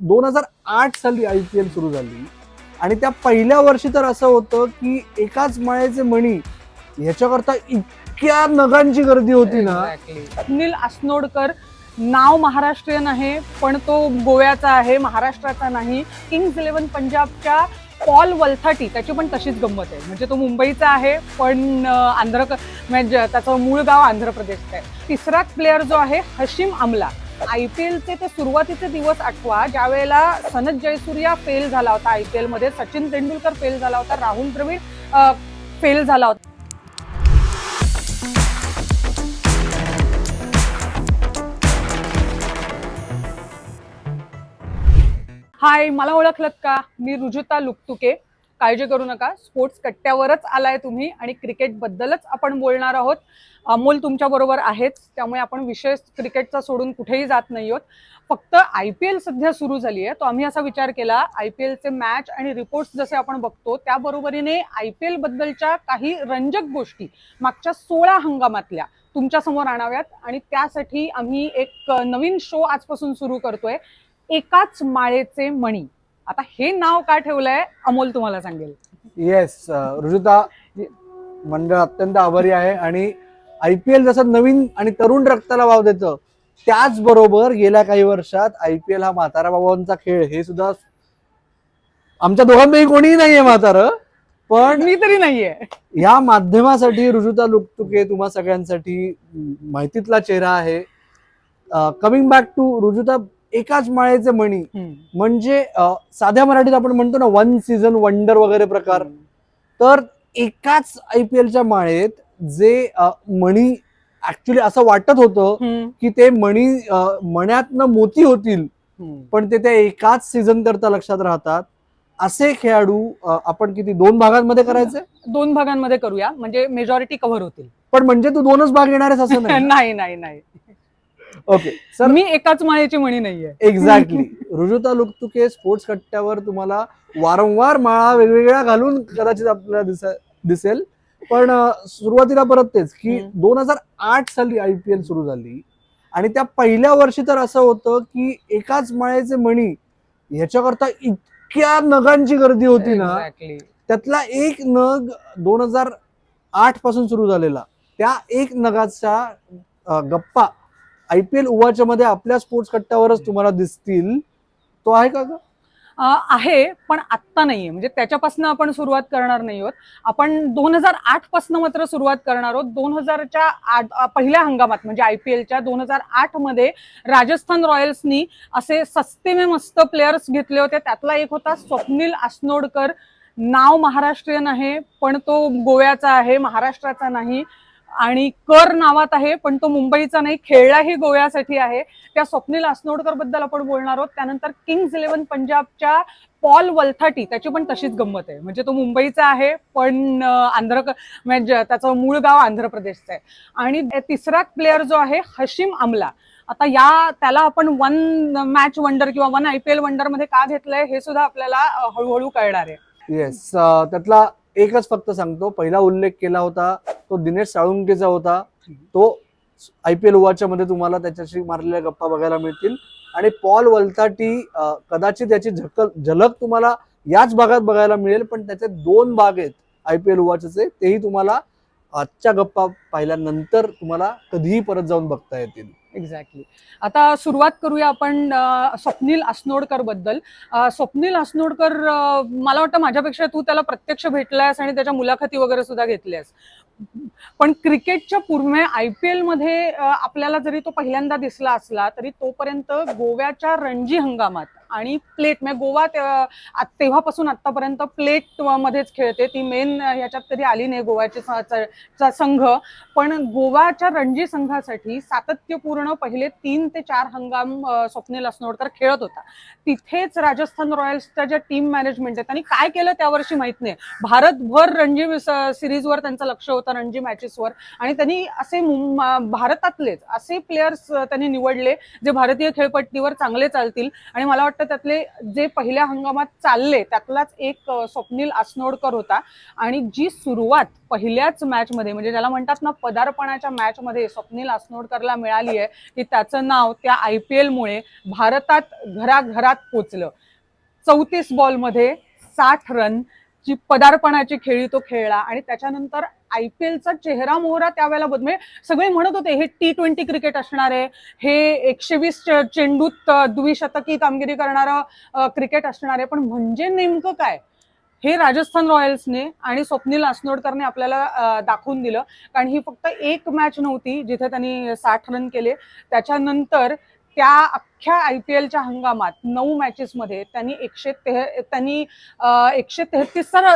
2008 साली IPL सुरू झाली आणि त्या पहिल्या वर्षी तर असं होतं की एकाच माळेचे मणी ह्याच्याकरता इतक्या नगांची गर्दी होती ना. सुनील अस्नोडकर नाव महाराष्ट्रीयन आहे, पण तो गोव्याचा आहे, महाराष्ट्राचा नाही. किंग्स 11 पंजाबच्या पॉल वलथाटी त्याची पण तशीच गंमत आहे. म्हणजे तो मुंबईचा आहे, पण म्हणजे त्याचं मूळ गाव आंध्र प्रदेशचं आहे. तिसरा प्लेअर जो आहे हशीम आमला. IPLचे ते सुरुवातीचे दिवस आठवा, ज्या वेळेला सनत जयसूर्या फेल झाला होता IPL मध्ये, सचिन तेंडुलकर फेल झाला होता, राहुल द्रविड फेल झाला होता. हाय, मला ओळखलत का? मी रुजुता लुकतुके. काळजी करू नका, स्पोर्ट्स कट्ट्यावरच आलाय तुम्ही आणि क्रिकेट बद्दलच आपण बोलणार आहोत. अमोल तुमच्या बरोबर आहेच, त्यामुळे आपण विषय क्रिकेटचा सोडून कुठेही जात नाही आहोत. फक्त IPL सध्या सुरू झाली आहे, तो आम्ही असा विचार केला, IPLचे मॅच आणि रिपोर्ट्स जसे आपण बघतो त्याबरोबरीने IPL बद्दलच्या काही रंजक गोष्टी मागच्या 16 हंगामातल्या तुमच्या समोर आणाव्यात. आणि त्यासाठी आम्ही एक नवीन शो आजपासून सुरू करतोय, एकाच माळेचे मणी. आता हे नाव का ठेवलंय अमोल तुम्हाला सांगेल. येस, रुजुता मंडळ अत्यंत आभारी आहे. आणि IPL जसं नवीन आणि तरुण रक्ताला वाव देतं, त्याचबरोबर गेल्या काही वर्षात IPL हा म्हातारा बाबांचा खेळ, हे सुद्धा आमच्या दोघांपैकी कोणीही नाहीये म्हातारं, पण मी तरी नाहीये. या माध्यमासाठी रुजुता लुकतुके तुम्हा सगळ्यांसाठी माहितीतला चेहरा आहे. कमिंग बॅक टू रुजुता, एकाच माळेचे मणी म्हणजे साध्या मराठीत आपण म्हणतो ना वन सीझन वंडर वगैरे प्रकार. तर एकाच IPLच्या माळेत जे मणी ऍक्च्युली असं वाटत होतं की ते मणी मण्यातनं मोती होतील, पण ते त्या एकाच सीझन करता लक्षात राहतात. असे खेळाडू आपण किती 2 भागांमध्ये करायचे? 2 भागांमध्ये करूया, म्हणजे मेजॉरिटी कव्हर होतील. पण म्हणजे तू 2च भाग येणार आहेस असं नाही? नाही नाही नाही, ओके सर, मी एकाच माळेची मणी नाहीये. एक्झॅक्टली. रुजुता लुकतुके स्पोर्ट्स कट्ट्यावर तुम्हाला वारंवार माळा वेगवेगळ्या घालून कदाचित आपल्याला दिसेल. पण सुरुवातीला परत तेच की 2008 साली IPL सुरू झाली आणि त्या पहिल्या वर्षी तर असं होतं की एकाच माळेचे मणी ह्याच्याकरता इतक्या नगांची गर्दी होती ना. त्यातला एक नग 2008 पासून सुरू झालेला, त्या एक नगाचा गप्पा IPL उवाच्या मध्ये आपल्या स्पोर्ट्स कट्ट्यावरच तुम्हाला दिसतील. तो आहे का ग? आहे, पण आत्ता नाहीये. म्हणजे त्याच्यापासून आपण सुरुवात करणार नाही आहोत. आपण 2008 पासून मात्र सुरुवात करणार आहोत. 2000च्या पहिल्या हंगामात म्हणजे IPLच्या 2008 मध्ये राजस्थान रॉयल्सनी असे सस्ते में मस्त प्लेयर्स घेतले होते. त्यातला एक होता स्वप्नील अस्नोडकर. नाव महाराष्ट्रीयन आहे, पण तो गोव्याचा आहे, महाराष्ट्राचा नाही. आणि कर नावात आहे, पण तो मुंबईचा नाही, खेळलाही गोव्यासाठी आहे. त्या स्वप्नील अस्नोडकर बद्दल आपण बोलणार आहोत. त्यानंतर किंग्स 11 पंजाबच्या पॉल वलथाटी त्याची पण तशीच गंमत आहे. म्हणजे तो मुंबईचा आहे, पण म्हणजे त्याचं मूळ गाव आंध्र प्रदेशचं आहे. आणि तिसरा प्लेअर जो आहे हशीम आमला. आता त्याला आपण वन मॅच वंडर किंवा वन IPL वंडर मध्ये का घेतलंय हे सुद्धा आपल्याला हळूहळू कळणार आहे. येस, त्यातला एकच फक्त सांगतो, पहिला उल्लेख केला होता तो दिनेश साळुंकेचा होता. तो IPL उवाच्या मध्ये तुम्हाला त्याच्याशी मारलेल्या गप्पा बघायला मिळतील. आणि पॉल वलथाटी कदाचित याची झलक तुम्हाला याच भागात बघायला मिळेल, पण त्याचे 2 भाग आहेत IPL उवाचे, तेही तुम्हाला आजच्या गप्पा पाहिल्यानंतर तुम्हाला कधीही परत जाऊन बघता येतील. एक्झॅक्टली. आता सुरुवात करूया आपण स्वप्नील अस्नोडकर बद्दल. स्वप्नील अस्नोडकर, मला वाटतं माझ्यापेक्षा तू त्याला प्रत्यक्ष भेटलायस आणि त्याच्या मुलाखती वगैरे सुद्धा घेतल्यास. पण क्रिकेटच्या पूर्वी IPL मध्ये आपल्याला जरी तो पहिल्यांदा दिसला असला तरी तोपर्यंत गोव्याच्या रणजी हंगामात आणि प्लेट म्हणजे गोवा तेव्हापासून आतापर्यंत प्लेट मध्येच खेळते ती. मेन ह्याच्यात तरी आली नाही गोव्याची संघ. पण गोव्याच्या रणजी संघासाठी सातत्यपूर्ण पहिले 3 ते 4 हंगाम स्वप्नील अस्नोडकर खेळत होता. तिथेच राजस्थान रॉयल्सच्या ज्या टीम मॅनेजमेंट आहे त्यांनी काय केलं त्यावर्षी माहित नाही. भारतभर रणजी सिरीजवर त्यांचं लक्ष होतं, रणजी मॅचेसवर. आणि त्यांनी असे भारतातलेच असे प्लेयर्स त्यांनी निवडले जे भारतीय खेळपट्टीवर चांगले चालतील. आणि मला वाटतं त्यातले जे पहिल्या हंगामात चालले त्यातलाच एक स्वप्नील आसनोडकर होता. आणि जी सुरुवात पहिल्याच मॅच मध्ये म्हणजे ज्याला म्हणतात ना पदार्पणाच्या मॅच मध्ये स्वप्नील आसनोडकरला मिळाली आहे की त्याचं नाव त्या IPL मुळे भारतात घराघरात पोचलं. 34 बॉलमध्ये 60 रन ची पदार्पणाची खेळी तो खेळला आणि त्याच्यानंतर IPLचा चेहरा मोहरा त्यावेळेला म्हणजे सगळे म्हणत होते हे T20 क्रिकेट असणार आहे, हे 120 चेंडूत द्विशतकी कामगिरी करणारं क्रिकेट असणार आहे. पण म्हणजे नेमकं काय हे राजस्थान रॉयल्सने आणि स्वप्नील आसनोडकरने आपल्याला दाखवून दिलं. कारण ही फक्त एक मॅच नव्हती जिथे त्यांनी 60 रन केले. त्याच्यानंतर त्या अख्ख्या IPLच्या हंगामात 9 मॅचेसमध्ये त्यांनी 133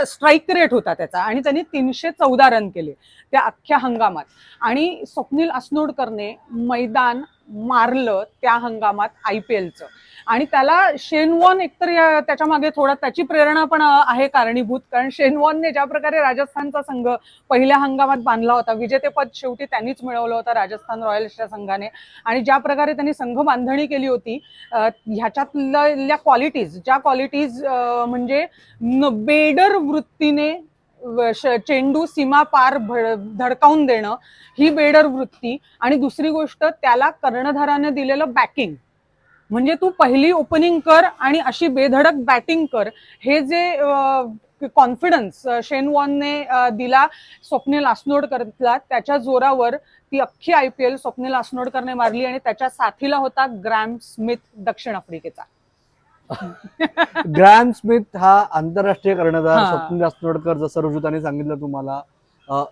स्ट्राईक रेट होता त्याचा आणि त्यांनी 314 रन केले त्या अख्ख्या हंगामात. आणि स्वप्नील आसनोडकरने मैदान मारलं त्या हंगामात IPLचं. आणि त्याला शेन वॉर्न एकतर त्याच्या मागे थोडा त्याची प्रेरणा पण आहे कारणीभूत. कारण शेन वॉर्नने ज्या प्रकारे राजस्थानचा संघ पहिल्या हंगामात बांधला होता, विजेतेपद शेवटी त्यांनीच मिळवलं होतं राजस्थान रॉयल्सच्या संघाने. आणि ज्या प्रकारे त्यांनी संघ बांधणी केली होती ह्याच्यातल्या ज्या क्वालिटीज म्हणजे बेडर वृत्तीने चेंडू सीमा पार धडकावून देणं, ही बेडर वृत्ती. आणि दुसरी गोष्ट त्याला कर्णधाराने दिलेलं बॅकिंग. म्हणजे तू पहिली ओपनिंग कर आणि अशी बेधडक बॅटिंग कर, हे जे कॉन्फिडन्स शेन वॉर्नने दिला स्वप्नील आसनोडकरला, त्याच्या जोरावर ती अख्खी IPL स्वप्नील आसनोडकरने मारली. आणि त्याच्या साथीला होता ग्रॅम स्मिथ दक्षिण आफ्रिकेचा. ग्रॅम स्मिथ हा आंतरराष्ट्रीय कर्णधार, स्वप्नील आसनोडकर जसं रुजुताने सांगितलं तुम्हाला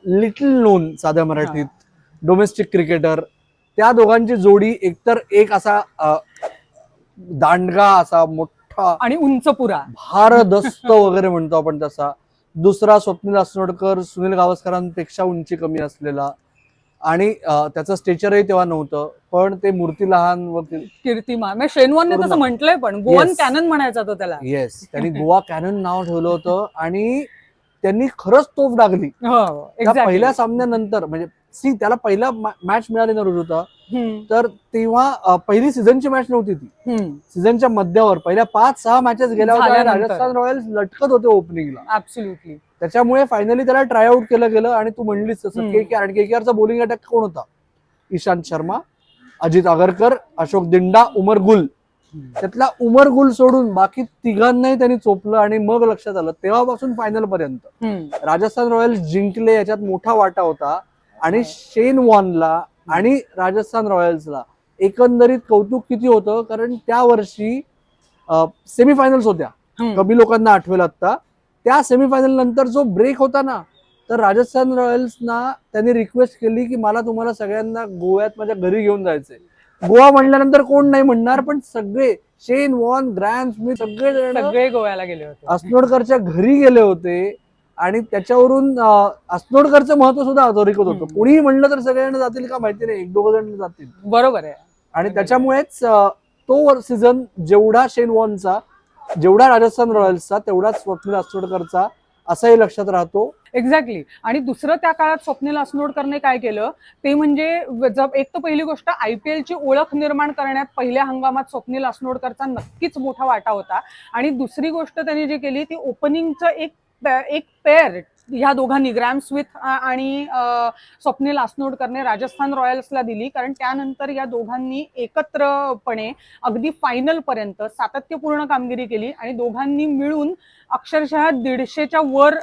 लिटिल नोन साध्या मराठीत डोमेस्टिक क्रिकेटर. त्या दोघांची जोडी एकतर एक असा दांडगा असा मोठा आणि उंच पुरा भारदस्त वगैरे म्हणतो आपण तसा, दुसरा स्वप्नील आसनोडकर सुनील गावस्करांपेक्षा उंची कमी असलेला. आणि त्याचं स्टेचरही तेव्हा नव्हतं, पण ते मूर्ती लहान व कीर्तिमान. शेन वॉर्नने तसं म्हटलंय, पण गोवन कॅनन म्हणायचा तो त्याला. येस, त्यांनी गोवा कॅनन नाव ठेवलं होतं. आणि त्यांनी खरंच तोफ डागली त्या पहिल्या सामन्यानंतर. म्हणजे त्याला पहिला मॅच मिळाली ना रुजुता, तर तेव्हा पहिली सीझनची मॅच नव्हती ती, सीझनच्या मध्यावर पहिल्या 5-6 मॅचेस गेल्या होत्या. राजस्थान रॉयल्स लटकत होते ओपनिंगला. ऍब्सोल्युटली. त्याच्यामुळे फायनली त्याला ट्रायआउट केलं गेलं. आणि तू म्हणलीस तसं KKR, आणि KKRचा बॉलिंग अटॅक कोण होता? ईशांत शर्मा, अजित आगरकर, अशोक दिंडा, उमर गुल. त्यातला उमर गुल सोडून बाकी तिघांनाही त्यांनी चोपलं. आणि मग लक्षात आलं तेव्हापासून फायनल पर्यंत राजस्थान रॉयल्स जिंकले, याच्यात मोठा वाटा होता. आणि शेन वॉर्नला आणि राजस्थान रॉयल्सला एकंदरीत कौतुक किती होतं, कारण त्या वर्षी सेमीफायनल्स होत्या. कमी लोकांना आठवेल आता. त्या सेमीफायनल नंतर जो ब्रेक होता ना, तर राजस्थान रॉयल्सना त्यांनी रिक्वेस्ट केली की मला तुम्हाला सगळ्यांना गोव्यात माझ्या घरी घेऊन जायचंय. गोवा म्हणल्यानंतर कोण नाही म्हणणार, पण सगळे शेन वॉर्न, ग्रॅम स्मिथ सगळे गोव्याला गेले होते, आसनोडकरच्या घरी गेले होते. आणि त्याच्यावरून आसनोडकरचं महत्व सुद्धा अधोरेखित होतं. कोणीही म्हणलं तर सगळ्यांना जातील का माहिती नाही, 1-2 जण जातील. बरोबर आहे. आणि त्याच्यामुळेच तो सीझन जेवढा शेन वॉर्नचा, जेवढा राजस्थान रॉयल्सचा, तेवढाच स्वप्नील आसनोडकरचा असंही लक्षात राहतो. एक्झॅक्टली. आणि दुसरं त्या काळात स्वप्नील आसनोडकरने काय केलं ते म्हणजे एक तर पहिली गोष्ट IPLची ओळख निर्माण करण्यात पहिल्या हंगामात स्वप्नील आसनोडकरचा नक्कीच मोठा वाटा होता. आणि दुसरी गोष्ट त्यांनी जी केली ती ओपनिंगचं एक पेअर ह्या दोघांनी, ग्रॅम स्मिथ आणि स्वप्नील आसनोडकरने राजस्थान रॉयल्सला दिली. कारण त्यानंतर या दोघांनी एकत्रपणे अगदी फायनल पर्यंत सातत्यपूर्ण कामगिरी केली. आणि दोघांनी मिळून अक्षरशः 150च्या वर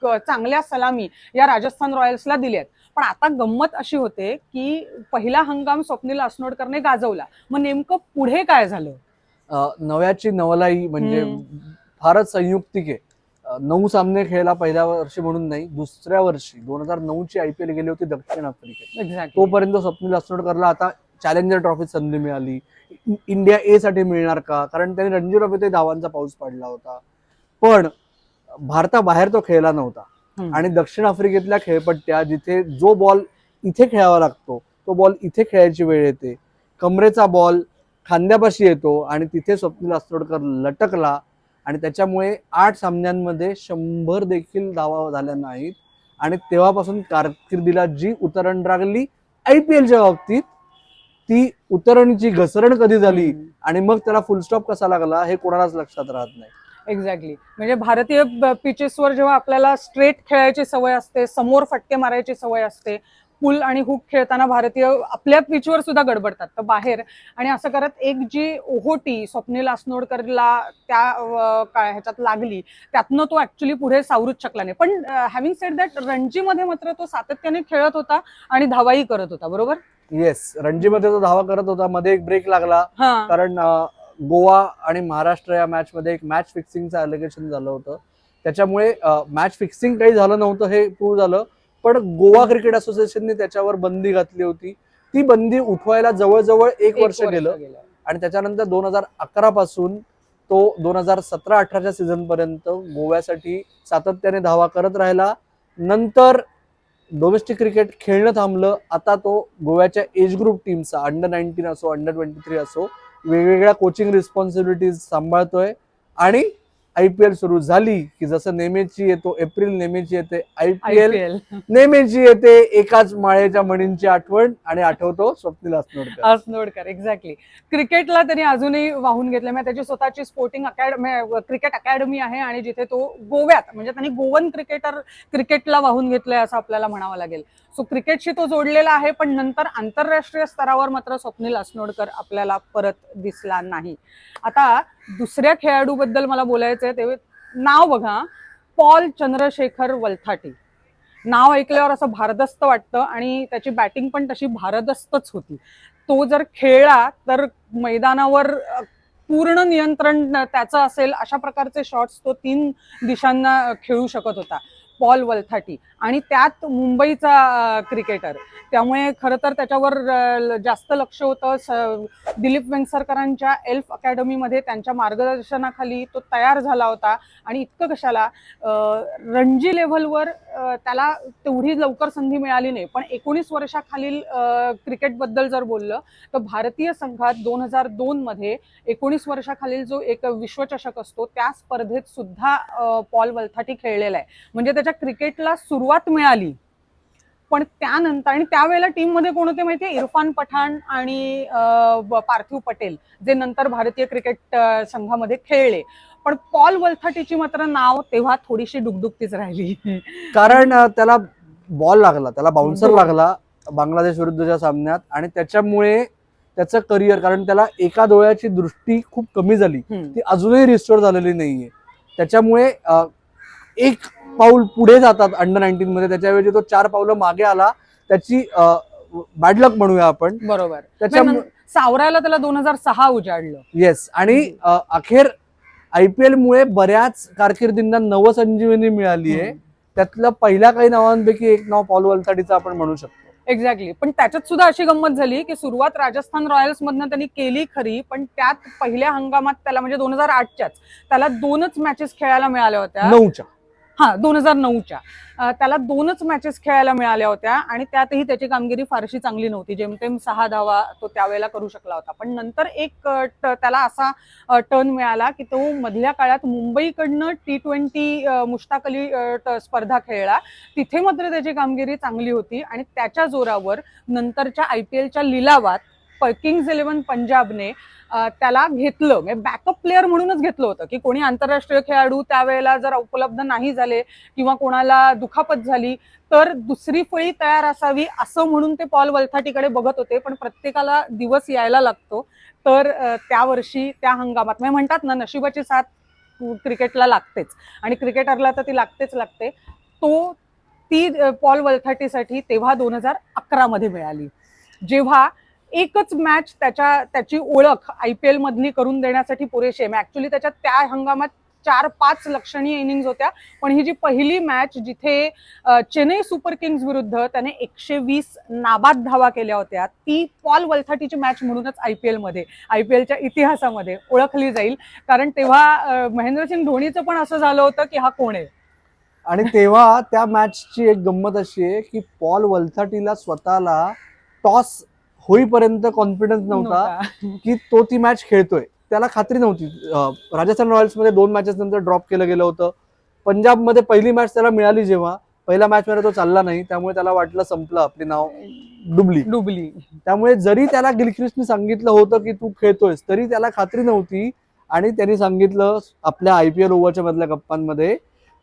चांगल्या सलामी या राजस्थान रॉयल्सला दिल्यात. पण आता गंमत अशी होते की पहिला हंगाम स्वप्नील आसनोडकरने गाजवला, मग नेमकं पुढे काय झालं? नव्याची नवलाई म्हणजे फारच संयुक्तिक आहे. 9 सामने खेळला पहिल्या वर्षी म्हणून नाही, दुसऱ्या वर्षी 2009ची IPL गेली होती दक्षिण आफ्रिकेत. तोपर्यंत स्वप्नील आसनोडकरला आता चॅलेंजर ट्रॉफीत संधी मिळाली. इंडिया A साठी मिळणार का? कारण त्यांनी रणजी ट्रॉफीत धावांचा पाऊस पडला होता. पण भारताबाहेर तो खेळला नव्हता. आणि दक्षिण आफ्रिकेतल्या खेळपट्ट्या, जिथे जो बॉल इथे खेळावा लागतो तो बॉल इथे खेळायची वेळ येते, कमरेचा बॉल खांद्यापाशी येतो, आणि तिथे स्वप्नील आसनोडकर लटकला. आणि त्याच्यामुळे 8 सामन्यांमध्ये 100 देखील धावा झाल्या नाहीत. आणि तेव्हापासून कारकिर्दीला जी उतरण लागली IPLच्या बाबतीत, ती उतरणीची घसरण कधी झाली आणि मग त्याला फुलस्टॉप कसा लागला हे कोणालाच लक्षात राहत नाही. एक्झॅक्टली. म्हणजे भारतीय पिचेसवर जेव्हा आपल्याला स्ट्रेट खेळायची सवय असते, समोर फटके मारायची सवय असते, पुल आणि हुक खेळताना भारतीय आपल्या पिचवर सुद्धा गडबडतात तर बाहेर, आणि असं करत एक जी ओहोटी स्वप्नील असनोडकरला त्या ह्याच्यात लागली, त्यातनं तो ऍक्च्युली पुढे सावरूच शकला नाही. पण हॅव्हिंग सेड दॅट, रणजीमध्ये मात्र तो सातत्याने खेळत होता आणि धावाही करत होता. बरोबर. येस, रणजीमध्ये तो धावा करत होता. मध्ये एक ब्रेक लागला कारण गोवा आणि महाराष्ट्र या मॅच मध्ये एक मॅच फिक्सिंगचं अलिगेशन झालं होतं, त्याच्यामुळे मॅच फिक्सिंग काही झालं नव्हतं हे प्रूव्ह झालं. पण गोवा क्रिकेट असोसिएशनने त्याच्यावर बंदी घातली होती. ती बंदी उठवायला जवळजवळ एक वर्ष गेलं आणि त्याच्यानंतर 2011 पासून तो 2017-18च्या सीझन पर्यंत गोव्यासाठी सातत्याने धावा करत राहिला. नंतर डोमेस्टिक क्रिकेट खेळणं थांबलं. आता तो गोव्याच्या एज ग्रुप टीमचा अंडर-19 असो, अंडर-23 असो, वेगवेगळ्या कोचिंग रिस्पॉन्सिबिलिटीज सांभाळतोय. आणि IPL सुरू झाली की जसं नेहमीची येतो एप्रिल, नेहमीची येते IPL, नेहमीची येते एकाच माळेच्या मणींची आठवण आणि आठवतो स्वप्नील असनोडकर. एक्झॅक्टली. क्रिकेटला त्यांनी अजूनही वाहून घेतलं. म्हणजे त्याची स्वतःची स्पोर्टिंग अकॅडमी, क्रिकेट अकॅडमी आहे आणि जिथे तो गोव्यात, म्हणजे त्यांनी गोवन क्रिकेटला वाहून घेतलंय असं आपल्याला म्हणावं लागेल. सो क्रिकेटशी तो जोडलेला आहे, पण नंतर आंतरराष्ट्रीय स्तरावर मात्र स्वप्नील असनोडकर आपल्याला परत दिसला नाही. आता दुसऱ्या खेळाडूबद्दल मला बोलायचं आहे, ते नाव बघा, पॉल चंद्रशेखर वलथाटी. नाव ऐकल्यावर असं भारदस्त वाटतं आणि त्याची बॅटिंग पण तशी भारदस्तच होती. तो जर खेळला तर मैदानावर पूर्ण नियंत्रण त्याचं असेल अशा प्रकारचे शॉट्स तो 3 दिशांना खेळू शकत होता पॉल वलथाटी, आणि त्यात मुंबईचा क्रिकेटर, त्यामुळे खरं तर त्याच्यावर जास्त लक्ष होतं. दिलीप वेंगसरकरांच्या एल्फ अकॅडमीमध्ये त्यांच्या मार्गदर्शनाखाली तो तयार झाला होता. आणि इतकं कशाला, रणजी लेव्हलवर त्याला तेवढी लवकर संधी मिळाली नाही, पण 19 वर्षाखालील क्रिकेटबद्दल जर बोललं तर भारतीय संघात 2002 मध्ये 19 वर्षाखालील जो एक विश्वचषक असतो त्या स्पर्धेत सुद्धा पॉल वलथाटी खेळलेला आहे. म्हणजे त्याच्या क्रिकेटला सुरुवात मिळाली, पण त्यानंतर, आणि त्यावेळेला टीम मध्ये कोण होते माहितीये, इरफान पठाण आणि पार्थिव पटेल, जे नंतर भारतीय क्रिकेट संघामध्ये खेळले. पण पॉल वलथाटीची मात्र नाव तेव्हा थोडीशी डुगडुगतीच राहिली. कारण त्याला बॉल लागला, त्याला बाउन्सर लागला बांगलादेश विरुद्धच्या सामन्यात, आणि त्याच्यामुळे त्याचं करिअर, कारण त्याला एका डोळ्याची दृष्टी खूप कमी झाली, ती अजूनही रिस्टोर झालेली नाहीये. त्याच्यामुळे एक पाऊल पुढे जातात अंडर-19 मध्ये, त्याच्याऐवजी तो 4 पावलं मागे आला. त्याची बॅड लक म्हणूया आपण. बरोबर. त्याच्यामुळे सावरायला त्याला 2006 उजाडलं. येस. आणि अखेर IPL मुळे बऱ्याच कारकिर्दींना नवसंजीवनी मिळाली आहे. त्यातल्या पहिल्या काही नावांपैकी एक नाव पॉल वलथाटीचं आपण म्हणू शकतो. एक्झॅक्टली. पण त्याच्यात सुद्धा अशी गंमत झाली की सुरुवात राजस्थान रॉयल्स मधनं त्यांनी केली खरी, पण त्यात पहिल्या हंगामात त्याला, म्हणजे 2008च्याच, त्याला 2च मॅचेस खेळायला मिळाल्या होत्या. 2009च्या त्याला 2च मॅचेस खेळायला मिळाल्या होत्या आणि त्यातही त्याची कामगिरी फारशी चांगली नव्हती. जेमतेम 6 धावा तो त्यावेळेला करू शकला होता. पण नंतर एक त्याला असा टर्न मिळाला की तो मधल्या काळात मुंबईकडनं T20 मुश्ताक अली स्पर्धा खेळला. तिथे मात्र त्याची कामगिरी चांगली होती आणि त्याच्या जोरावर नंतरच्या IPLच्या लिलावात किंग्ज 11 पंजाबने त्याला घेतलं, म्हणजे बॅकअप प्लेअर म्हणूनच घेतलं होतं की कोणी आंतरराष्ट्रीय खेळाडू त्यावेळेला जर उपलब्ध नाही झाले किंवा कोणाला दुखापत झाली तर दुसरी फळी तयार असावी असं म्हणून ते पॉल वलथाटीकडे बघत होते. पण प्रत्येकाला दिवस यायला लागतो. तर त्या वर्षी त्या हंगामात, म्हणजे म्हणतात ना, नशिबाची साथ क्रिकेटला लागतेच आणि क्रिकेटरला तर ती लागतेच लागते. ती पॉल वलथाटीसाठी तेव्हा 2011 मध्ये मिळाली, जेव्हा एकच मॅच त्याची ओळख IPL मधली करून देण्यासाठी पुरेशी आहे. ऍक्च्युली त्याच्यात त्या हंगामात 4-5 लक्षणीय इनिंग्स होत्या, पण ही जी पहिली मॅच जिथे चेन्नई सुपर किंग्स विरुद्ध त्याने 120 नाबाद धावा केल्या होत्या, ती पॉल वलथाटीची मॅच म्हणूनच IPLच्या इतिहासामध्ये ओळखली जाईल. कारण तेव्हा महेंद्रसिंग धोनीचं पण असं झालं होतं की हा कोण आहे. आणि तेव्हा त्या मॅचची एक गंमत अशी आहे की पॉल वलथाटीला स्वतःला टॉस होईपर्यंत कॉन्फिडन्स नव्हता की तो ती मॅच खेळतोय. त्याला खात्री नव्हती. राजस्थान रॉयल्स मध्ये 2 मॅचेस नंतर ड्रॉप केलं गेलं होतं. पंजाबमध्ये पहिली मॅच त्याला मिळाली जेव्हा, पहिल्या मॅच मध्ये तो चालला नाही, त्यामुळे त्याला वाटलं संपलं, आपले नाव डुबली. त्यामुळे जरी त्याला गिलक्रिस्टने सांगितलं होतं की तू खेळतोयस, तरी त्याला खात्री नव्हती. आणि त्यांनी सांगितलं आपल्या IPL ओव्हरच्या मधल्या गप्पांमध्ये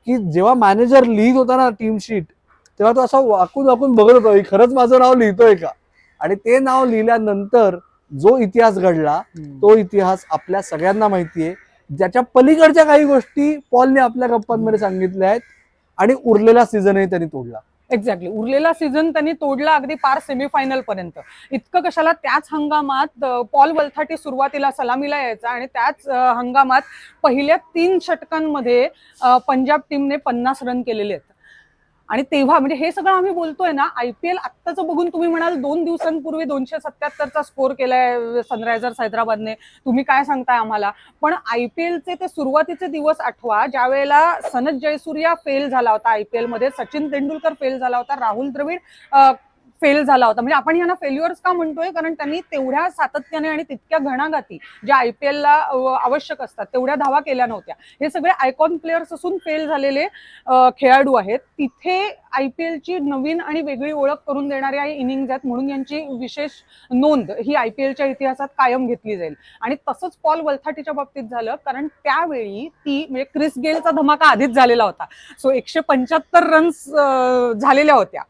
की जेव्हा मॅनेजर लिहित होता ना टीम शीट, तेव्हा तो असा वाकून वाकून बघत होता की खरंच माझं नाव लिहितोय का. आणि ते नाव लिहिल्यानंतर जो इतिहास घडला, तो इतिहास आपल्या सगळ्यांना माहितीये. ज्याच्या पलीकडच्या काही गोष्टी पॉलने आपल्या गप्पांमध्ये सांगितल्या आहेत. आणि उरलेला सीझनही त्यांनी तोडला. एक्झॅक्टली, उरलेला सीझन त्यांनी तोडला अगदी पार सेमीफायनल पर्यंत. इतकं कशाला, त्याच हंगामात पॉल वल्थाटी सुरुवातीला सलामीला यायचा आणि त्याच हंगामात पहिल्या 3 षटकांमध्ये पंजाब टीमने 50 रन केलेले आहेत. आणि तेव्हा म्हणजे हे सगळं आम्ही बोलतोय ना, IPL आत्ताचं बघून तुम्ही म्हणाल 2 दिवसांपूर्वी 277चा स्कोर केलाय सनरायझर्स हैदराबादने, तुम्ही काय सांगताय आम्हाला. पण IPLचे ते सुरुवातीचे दिवस आठवा, ज्या वेळेला सनथ जयसूर्या फेल झाला होता IPL मध्ये, सचिन तेंडुलकर फेल झाला होता, राहुल द्रविड फेल झाला होता. म्हणजे आपण यांना फेल्युअर्स का म्हणतोय, कारण त्यांनी तेवढ्या सातत्याने आणि तितक्या घणाघाती ज्या IPL ला आवश्यक असतात तेवढ्या धावा केल्या नव्हत्या. हे सगळे आयकॉन प्लेयर्स असून फेल झालेले खेळाडू आहेत. तिथे IPL ची नवीन आणि वेगळी ओळख करून देणाऱ्या इनिंग्ज आहेत, म्हणून यांची विशेष नोंद ही IPLच्या इतिहासात कायम घेतली जाईल. आणि तसंच पॉल वल्थाटीच्या बाबतीत झालं, कारण त्यावेळी ती म्हणजे क्रिस गेलचा धमाका आधीच झालेला होता. सो 175 रन्स झालेल्या होत्या.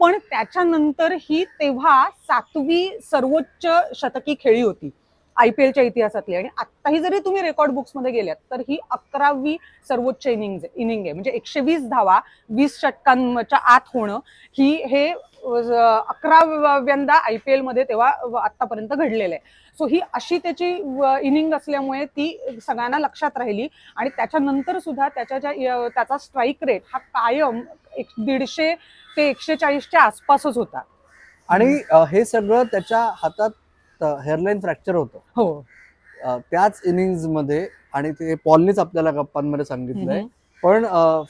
पण त्याच्यानंतर ही तेव्हा 7वी सर्वोच्च शतकी खेळी होती IPLच्या इतिहासातली. आणि आत्ताही जरी तुम्ही रेकॉर्ड बुक्स मध्ये गेल्यात तर ही 11वी सर्वोच्च इनिंग आहे. म्हणजे 120 धावा 20 षटकांच्या आत होणं हे 11व्यांदा IPL मध्ये तेव्हा आतापर्यंत घडलेलं आहे. सो ही अशी त्याची इनिंग असल्यामुळे ती सगळ्यांना लक्षात राहिली. आणि त्याच्यानंतर सुद्धा त्याचा स्ट्राईक रेट हा कायम 150 ते 140च्या आसपासच होता. आणि हे सगळं त्याच्या हातात हेअरलाईन फ्रॅक्चर होतं. हो, त्याच इनिंग्ज मध्ये. आणि ते पॉलनीच आपल्याला गप्पांमध्ये सांगितलंय. पण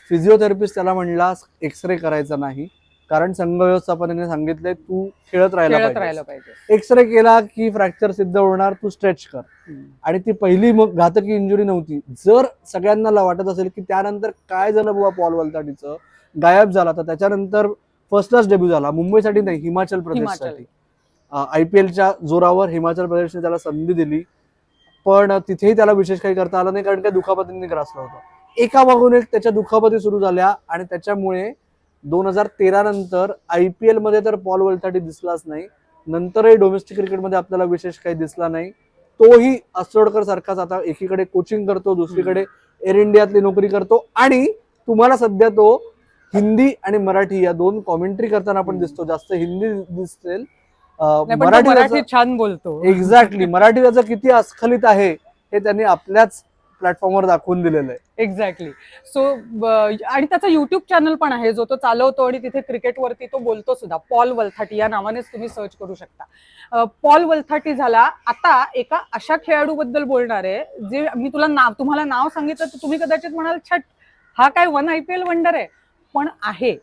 फिजिओथेरपिस्ट त्याला म्हणला एक्सरे करायचा नाही, कारण संघ व्यवस्थापनाने सांगितलंय तू खेळत राहिला पाहिजे. एक्सरे केला की फ्रॅक्चर सिद्ध होणार, तू स्ट्रेच कर. आणि ती पहिली मग घातकी इंजुरी नव्हती. जर सगळ्यांना वाटत असेल की त्यानंतर काय झालं बुवा पॉल वल्थाटीचं, गायब झाला, तर त्याच्यानंतर फर्स्ट क्लास डेब्यू झाला. मुंबईसाठी नाही, हिमाचल प्रदेशसाठी. IPLच्या जोरावर हिमाचल प्रदेशने त्याला संधी दिली, पण तिथेही त्याला विशेष काही करता आलं नाही, कारण त्या दुखापतींनी ग्रासलं होतं. एका मागून एक त्याच्या दुखापती सुरू झाल्या. आणि त्याच्यामुळे 2013 नंतर IPL मध्ये तर पॉल वल्थाटी दिसलाच नाही. नंतरही डोमेस्टिक क्रिकेटमध्ये आपल्याला विशेष काही दिसला नाही. तोही अस्रोडकर सारखाच आता एकीकडे कोचिंग करतो, दुसरीकडे एअर इंडियातली नोकरी करतो. आणि तुम्हाला सध्या तो हिंदी आणि मराठी या 2 कॉमेंट्री करताना आपण दिसतो. जास्त हिंदी दिसेल, मराठी छान बोलतो. एक्झॅक्टली, मराठी त्याचं किती अस्खलित आहे हे त्यांनी आपल्याच प्लॅटफॉर्मवर दाखवून दिलेलं आहे. एक्झॅक्टली. सो आणि त्याचा युट्यूब चॅनल पण आहे जो तो चालवतो आणि तिथे क्रिकेटवरती तो बोलतो सुद्धा. पॉल वल्थाटी या नावानेच तुम्ही सर्च करू शकता. पॉल वल्थाटी झाला. आता एका अशा खेळाडूबद्दल बोलणार आहे जे मी तुम्हाला नाव सांगितलं तर तुम्ही कदाचित म्हणाल छट, हा काय 1 IPL वंडर आहे. पण आहे.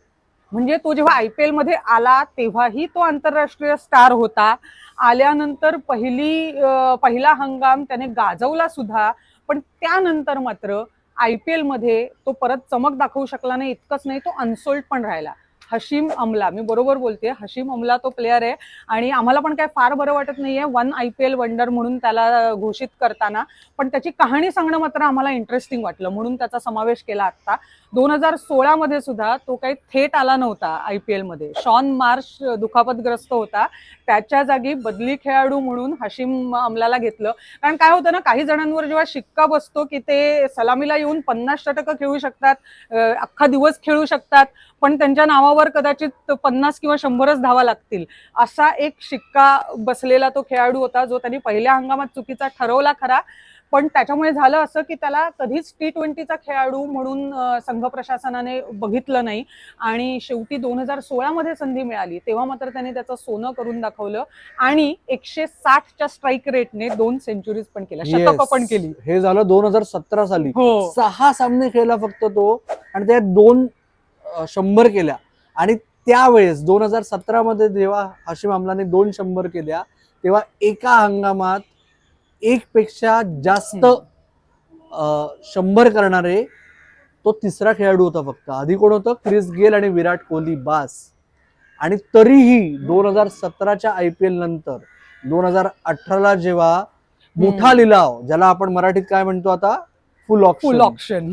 म्हणजे तो जेव्हा IPL मध्ये आला तेव्हाही तो आंतरराष्ट्रीय स्टार होता. आल्यानंतर पहिला हंगाम त्याने गाजवला सुद्धा. पण त्यानंतर मात्र IPL मध्ये तो परत चमक दाखवू शकला नाही. इतकंच नाही, तो अनसोल्ड पण राहिला. हशीम अमला, मी बरोबर बोलते, हशीम अमला तो प्लेअर आहे. आणि आम्हाला पण काय फार बरं वाटत नाहीये 1 IPL वंडर म्हणून त्याला घोषित करताना. पण त्याची कहाणी सांगणं मात्र आम्हाला इंटरेस्टिंग वाटलं, म्हणून त्याचा समावेश केला. आता 2016 मध्ये सुद्धा तो काही थेट आला नव्हता IPL मध्ये. शॉन मार्श दुखापतग्रस्त होता, त्याच्या जागी बदली खेळाडू म्हणून हशीम अमलाला घेतलं. कारण काय होतं ना, काही जणांवर जेव्हा शिक्का बसतो की ते सलामीला येऊन 50 षटकं खेळू शकतात, अख्खा दिवस खेळू शकतात, पण त्यांच्या नावावर कदाचित 50 किंवा 100च धावा लागतील, असा एक शिक्का बसलेला तो खेळाडू होता, जो त्यांनी पहिल्या हंगामात चुकीचा ठरवला खरा. पण त्याच्यामुळे झालं असं की त्याला कधीच T20चा खेळाडू म्हणून संघ प्रशासनाने बघितलं नाही. आणि शेवटी 2016 मध्ये संधी मिळाली तेव्हा मात्र त्याने त्याचं सोनं करून दाखवलं. आणि 160च्या स्ट्राईक रेटने 2 सेंचुरीज पण केल्या, शतकं पण केली. हे झालं 2017 साली. हो. 6 सामने खेळला फक्त तो, आणि त्यात 2 100 केल्या. आणि त्यावेळेस 2017 मध्ये जेव्हा हशीम अमलाने 2 100 केल्या, तेव्हा एका हंगामात 1 पेक्षा जास्त 100 करणारे तो तिसरा खेळाडू होता फक्त. आधी कोण होतं? क्रिस गेल आणि विराट कोहली बास. आणि तरीही 2017च्या IPL नंतर 2018ला जेव्हा मोठा लिलाव, ज्याला आपण मराठीत काय म्हणतो आता, फुल फुल ऑप्शन, ऑप्शन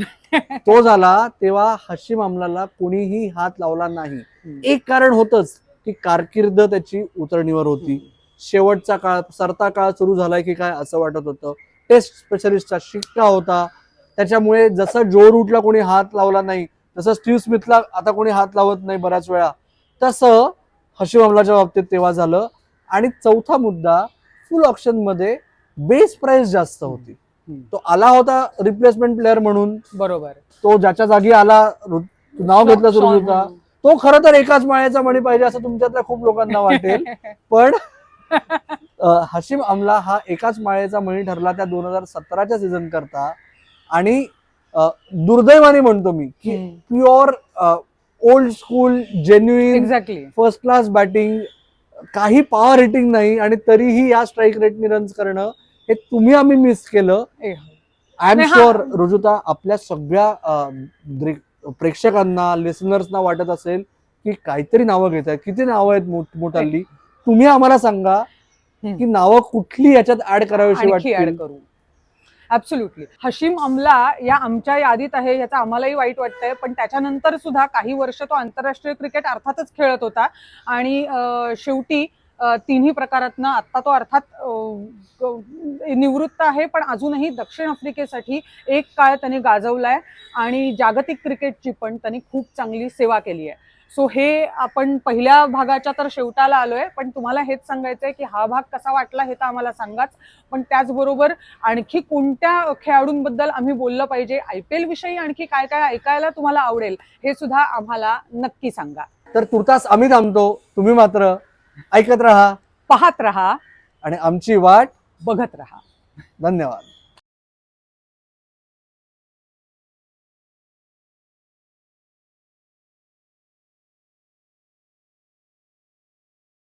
तो झाला, तेव्हा हशीम अमलाला कोणीही हात लावला नाही. एक कारण होतच की कारकीर्द त्याची उतरणीवर होती. शेवटचा काळ, सरता काळ सुरू झालाय की काय असं वाटत होतं. टेस्ट स्पेशलिस्टचा शिक्का होता, त्याच्यामुळे जसं जो रूटला कोणी हात लावला नाही, जसं स्टीव्ह स्मिथला आता कोणी हात लावत नाही बऱ्याच वेळा, तसं हशीम अमलाच्या बाबतीत तेव्हा झालं. आणि चौथा मुद्दा, फुल ऑप्शन मध्ये बेस प्राइस जास्त होती. तो आला होता रिप्लेसमेंट प्लेअर म्हणून, बरोबर. तो ज्याच्या जागी आला, नाव घेतलं शॉन ऋतुचा, तो खरं तर एकाच माळ्याचा मणी पाहिजे असं तुमच्यातल्या खूप लोकांना वाटेल. पण हशीम अमला हा एकाच माळेचा मणी ठरला त्या 2017च्या सीझन करता. आणि दुर्दैवाने म्हणतो मी की pure old school genuine exactly first class batting, काही पॉवर हिटिंग नाही, आणि तरीही या स्ट्राईक रेटनी रन्स करणं हे तुम्ही आम्ही मिस केलं. आय एम नाही, शुअर ऋजुता, आपल्या सगळ्या प्रेक्षकांना, लिसनर्सना वाटत असेल की काहीतरी नावं घेत आहेत. किती नावं आहेत मोठाली, तुम्ही आम्हाला सांगा की नावं कुठली याच्यात ऍड करावीशी आणखी ऍड वाटतील. करू. ऍब्सोल्युटली. हशीम अमला या आमच्या यादीत आहे, याचं आम्हालाही वाईट वाटतंय, पण त्याच्यानंतर सुद्धा काही वर्ष तो आंतरराष्ट्रीय क्रिकेट अर्थातच खेळत होता. आणि शेवटी तिन्ही प्रकारातनं आता तो अर्थात निवृत्त आहे, पण अजूनही दक्षिण आफ्रिकेसाठी एक काळ त्यांनी गाजवलाय आणि जागतिक क्रिकेटची पण त्यांनी खूप चांगली सेवा केली आहे. सो हे आपण पहिल्या भागाच्या तर शेवटाला आलोय, पण तुम्हाला हेच सांगायचंय की हा भाग कसा वाटला हे तर आम्हाला सांगाच. पण त्याचबरोबर आणखी कोणत्या खेळाडूंबद्दल आम्ही बोललं पाहिजे, IPL विषयी आणखी काय काय ऐकायला तुम्हाला आवडेल हे सुद्धा आम्हाला नक्की सांगा. तर तुर्तास आम्ही थांबतो, तुम्ही मात्र ऐकत राहा, पाहत राहा आणि आमची वाट बघत राहा. धन्यवाद.